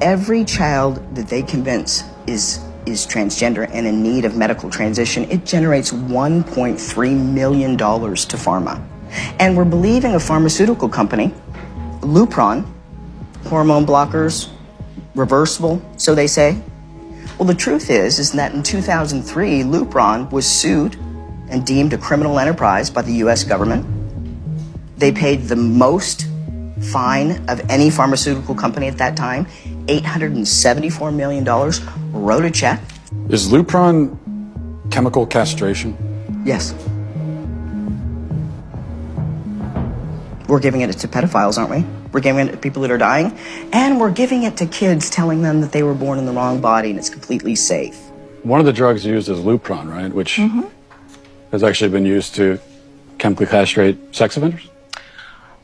Every child that they convince is transgender and in need of medical transition, it generates $1.3 million to pharma. And we're believing a pharmaceutical company, Lupron, hormone blockers, reversible, so they say. Well, the truth is that in 2003, Lupron was sued and deemed a criminal enterprise by the US government. They paid the most fine of any pharmaceutical company at that time, $874 million, wrote a check. Is Lupron chemical castration? Yes. We're giving it to pedophiles, aren't we? We're giving it to people that are dying, and we're giving it to kids, telling them that they were born in the wrong body and it's completely safe. One of the drugs used is Lupron, right? Which has actually been used to chemically castrate sex offenders?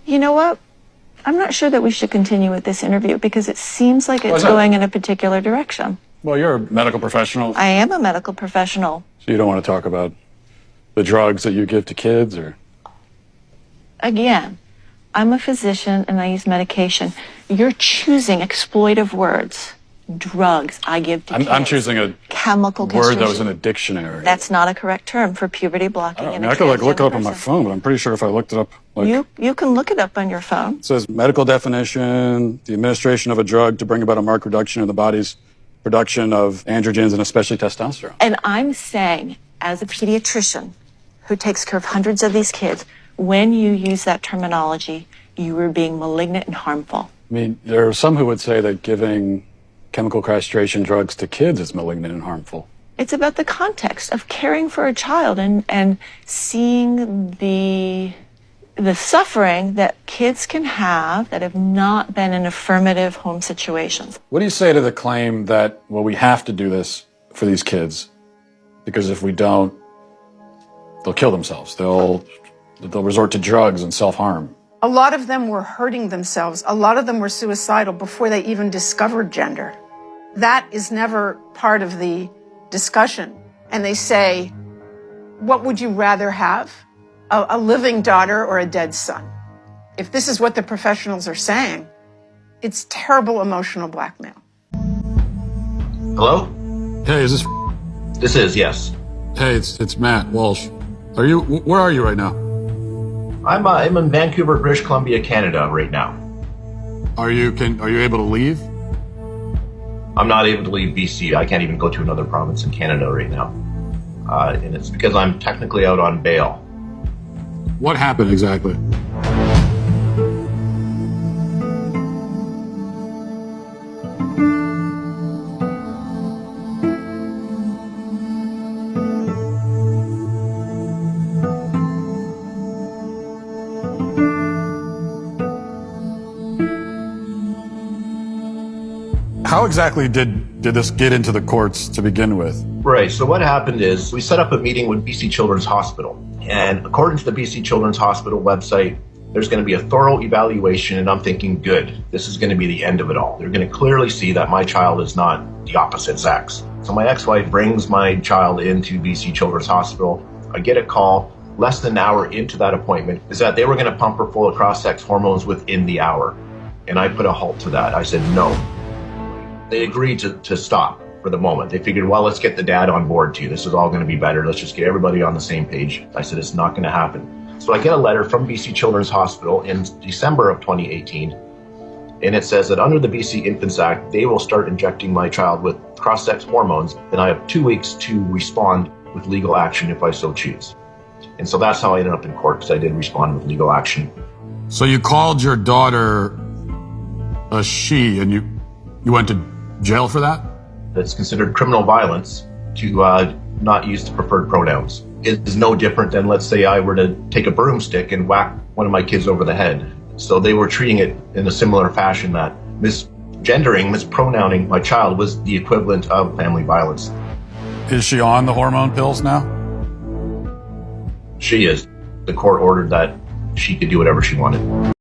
You know what? I'm not sure that we should continue with this interview because it seems like it's going in a particular direction. Well, you're a medical professional. I am a medical professional. So you don't want to talk about the drugs that you give to kids, or? Again, I'm a physician and I use medication. You're choosing exploitive words. Drugs I give to kids. I'm choosing a chemical word that was in a dictionary. That's not a correct term for puberty blocking. I could look it up on my phone, but I'm pretty sure if I looked it up, you can look it up on your phone. It says medical definition: the administration of a drug to bring about a marked reduction in the body's production of androgens and especially testosterone. And I'm saying, as a pediatrician who takes care of hundreds of these kids, when you use that terminology, you are being malignant and harmful. I mean, there are some who would say that giving chemical castration drugs to kids is malignant and harmful. It's about the context of caring for a child and seeing the suffering that kids can have that have not been in affirmative home situations. What do you say to the claim that, well, we have to do this for these kids because if we don't, they'll kill themselves. They'll resort to drugs and self-harm. A lot of them were hurting themselves. A lot of them were suicidal before they even discovered gender. That is never part of the discussion. And they say, what would you rather have? A living daughter or a dead son? If this is what the professionals are saying, it's terrible emotional blackmail. Hello? Hey, is this? This is, yes. Hey, it's Matt Walsh. Where are you right now? I'm in Vancouver, British Columbia, Canada right now. Are you able to leave? I'm not able to leave BC. I can't even go to another province in Canada right now. And it's because I'm technically out on bail. What happened exactly? How exactly did this get into the courts to begin with? Right, so what happened is we set up a meeting with BC Children's Hospital. And according to the BC Children's Hospital website, there's going to be a thorough evaluation, and I'm thinking, good, this is going to be the end of it all. They're going to clearly see that my child is not the opposite sex. So my ex-wife brings my child into BC Children's Hospital. I get a call less than an hour into that appointment is that they were going to pump her full of cross-sex hormones within the hour. And I put a halt to that. I said, no. They agreed to stop for the moment. They figured, well, let's get the dad on board too. This is all going to be better. Let's just get everybody on the same page. I said, it's not going to happen. So I get a letter from BC Children's Hospital in December of 2018. And it says that under the BC Infants Act, they will start injecting my child with cross-sex hormones. And I have 2 weeks to respond with legal action if I so choose. And so that's how I ended up in court, because I did respond with legal action. So you called your daughter a she, and you went to jail for that? It's considered criminal violence to not use the preferred pronouns. It is no different than, let's say, I were to take a broomstick and whack one of my kids over the head. So they were treating it in a similar fashion, that misgendering, mispronouncing my child was the equivalent of family violence. Is she on the hormone pills now? She is. The court ordered that she could do whatever she wanted.